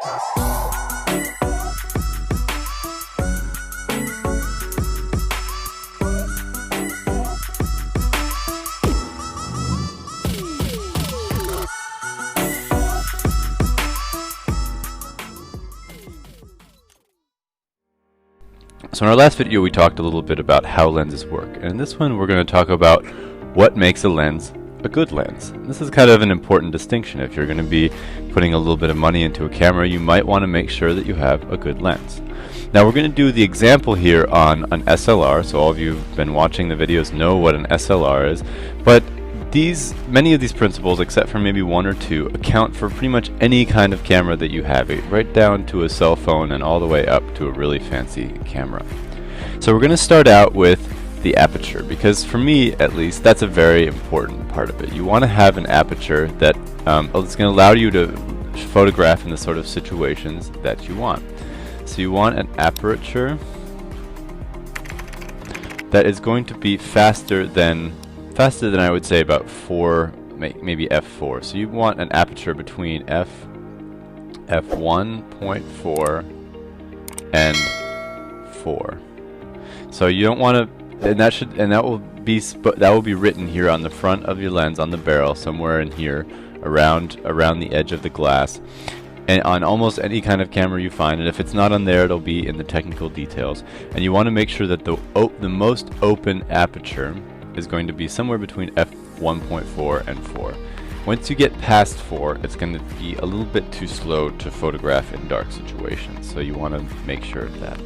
So in our last video we talked a little bit about how lenses work, and in this one we're going to talk about what makes a lens a good lens. This is kind of an important distinction. If you're going to be putting a little bit of money into a camera, you might want to make sure that you have a good lens. Now we're going to do the example here on an SLR, so all of you who've been watching the videos know what an SLR is, but many of these principles, except for maybe one or two, account for pretty much any kind of camera that you have, right down to a cell phone and all the way up to a really fancy camera. So we're going to start out with the aperture, because for me at least that's a very important part of it. You want to have an aperture that is going to allow you to photograph in the sort of situations that you want. So you want an aperture that is going to be faster than I would say about 4, maybe f4. So you want an aperture between f1.4 and 4. So you don't want to, and that will be written here on the front of your lens, on the barrel, somewhere in here, around the edge of the glass, and on almost any kind of camera you find. And if it's not on there, it'll be in the technical details. And you want to make sure that the most open aperture is going to be somewhere between f1.4 and 4. Once you get past 4, it's going to be a little bit too slow to photograph in dark situations, so you want to make sure of that.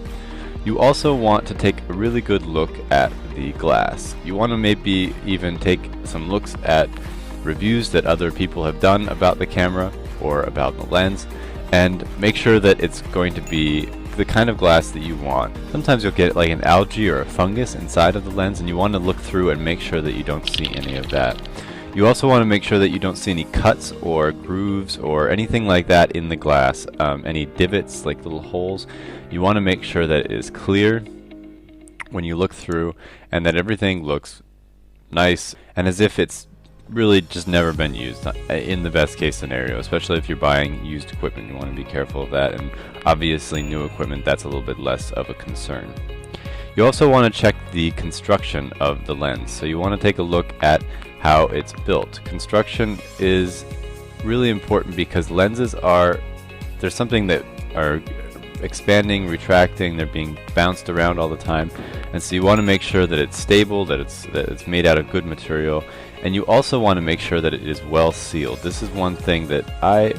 You also want to take a really good look at the glass. You want to maybe even take some looks at reviews that other people have done about the camera or about the lens, and make sure that it's going to be the kind of glass that you want. Sometimes you'll get like an algae or a fungus inside of the lens, and you want to look through and make sure that you don't see any of that. You also want to make sure that you don't see any cuts or grooves or anything like that in the glass, any divots, like little holes. You want to make sure that it is clear when you look through, and that everything looks nice and as if it's really just never been used, in the best case scenario. Especially if you're buying used equipment, you want to be careful of that, and obviously new equipment, that's a little bit less of a concern. You also want to check the construction of the lens, so you want to take a look at how it's built. Construction is really important because lenses there's something that are expanding, retracting, they're being bounced around all the time, and so you want to make sure that it's stable, that it's made out of good material. And you also want to make sure that it is well sealed. This is one thing that I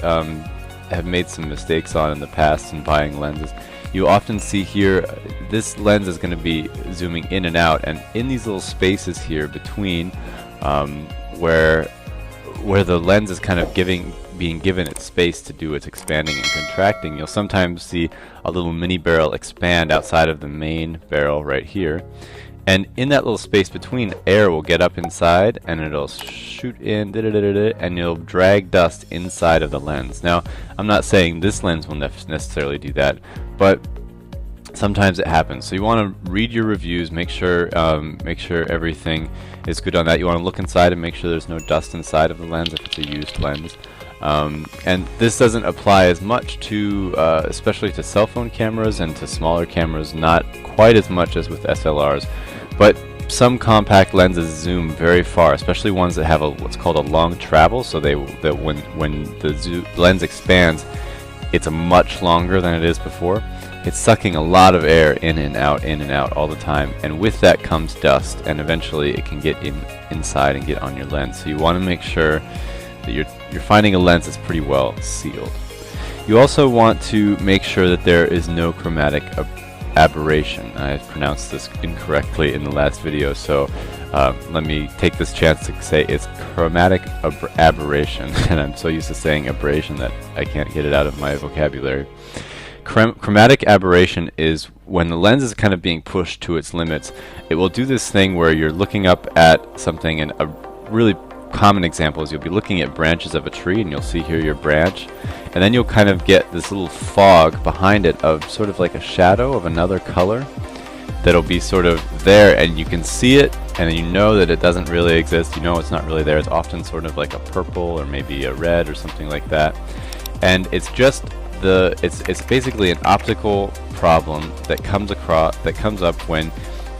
have made some mistakes on in the past in buying lenses. You often see here, this lens is going to be zooming in and out, and in these little spaces here between where the lens is kind of being given its space to do its expanding and contracting, you'll sometimes see a little mini barrel expand outside of the main barrel right here. And in that little space between, air will get up inside and it'll shoot in, and it'll drag dust inside of the lens. Now, I'm not saying this lens will necessarily do that, but sometimes it happens. So you want to read your reviews, make sure everything is good on that. You want to look inside and make sure there's no dust inside of the lens if it's a used lens. And this doesn't apply as much to, especially to cell phone cameras and to smaller cameras, not quite as much as with SLRs. But some compact lenses zoom very far, especially ones that have what's called a long travel. So when the lens expands, it's much longer than it is before. It's sucking a lot of air in and out all the time, and with that comes dust, and eventually it can get inside and get on your lens. So you want to make sure that you're finding a lens that's pretty well sealed. You also want to make sure that there is no chromatic aberration. I pronounced this incorrectly in the last video, so let me take this chance to say it's chromatic aberration, and I'm so used to saying abrasion that I can't get it out of my vocabulary. Chromatic aberration is when the lens is kind of being pushed to its limits. It will do this thing where you're looking up at something, and a really common example is you'll be looking at branches of a tree, and you'll see here your branch, and then you'll kind of get this little fog behind it of sort of like a shadow of another color that'll be sort of there, and you can see it, and you know that it doesn't really exist. You know it's not really there. It's often sort of like a purple or maybe a red or something like that, and it's just it's basically an optical problem that comes up when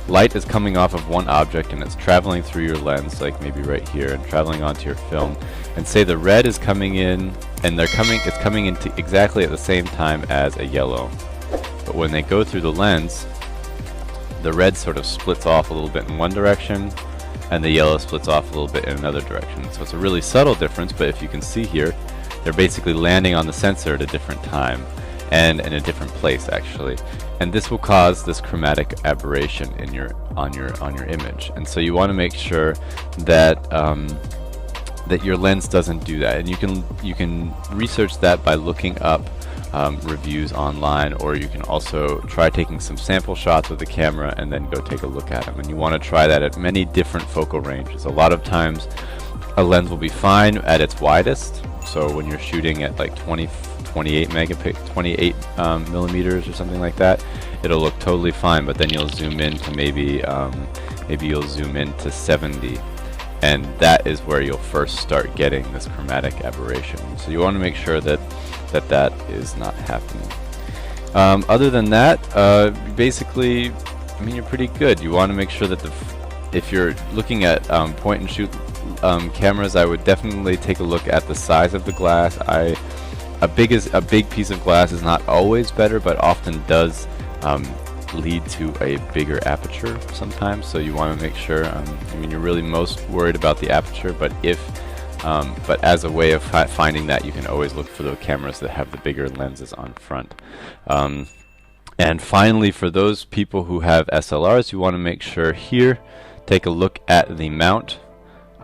light is coming off of one object and it's traveling through your lens, like maybe right here, and traveling onto your film. And say the red is coming in, and it's coming into exactly at the same time as a yellow. But when they go through the lens, the red sort of splits off a little bit in one direction, and the yellow splits off a little bit in another direction. So it's a really subtle difference, but if you can see here, they're basically landing on the sensor at a different time, and in a different place actually. And this will cause this chromatic aberration in on your image. And so you want to make sure that that your lens doesn't do that. And you can research that by looking up reviews online, or you can also try taking some sample shots with the camera and then go take a look at them. And you want to try that at many different focal ranges. A lot of times a lens will be fine at its widest, so when you're shooting at like 28 millimeters or something like that, it'll look totally fine. But then you'll zoom in to maybe you'll zoom in to 70, and that is where you'll first start getting this chromatic aberration. So you want to make sure that that is not happening. Other than that, basically, I mean, you're pretty good. You want to make sure that if you're looking at point and shoot cameras, I would definitely take a look at the size of the glass. A big piece of glass is not always better, but often does lead to a bigger aperture sometimes. So you want to make sure. I mean, you're really most worried about the aperture, but but as a way of finding that, you can always look for the cameras that have the bigger lenses on front. And finally, for those people who have SLRs, you want to make sure here, take a look at the mount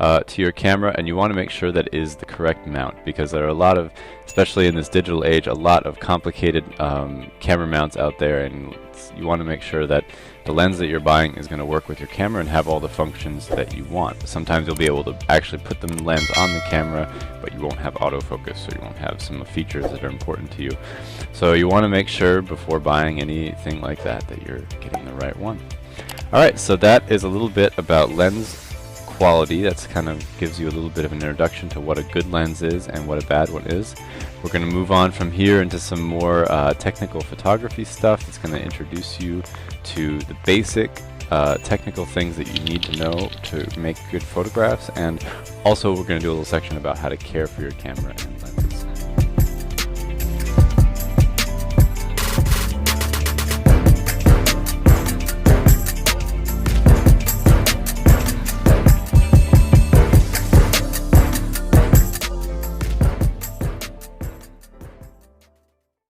to your camera, and you want to make sure that it is the correct mount, because there are a lot of, especially in this digital age, a lot of complicated camera mounts out there, and you want to make sure that the lens that you're buying is going to work with your camera and have all the functions that you want. Sometimes you'll be able to actually put the lens on the camera, but you won't have autofocus, so you won't have some features that are important to you. So you want to make sure before buying anything like that you're getting the right one. Alright, so that is a little bit about lens quality. That's kind of gives you a little bit of an introduction to what a good lens is and what a bad one is. We're going to move on from here into some more technical photography stuff. It's going to introduce you to the basic technical things that you need to know to make good photographs, and also we're going to do a little section about how to care for your camera and lens.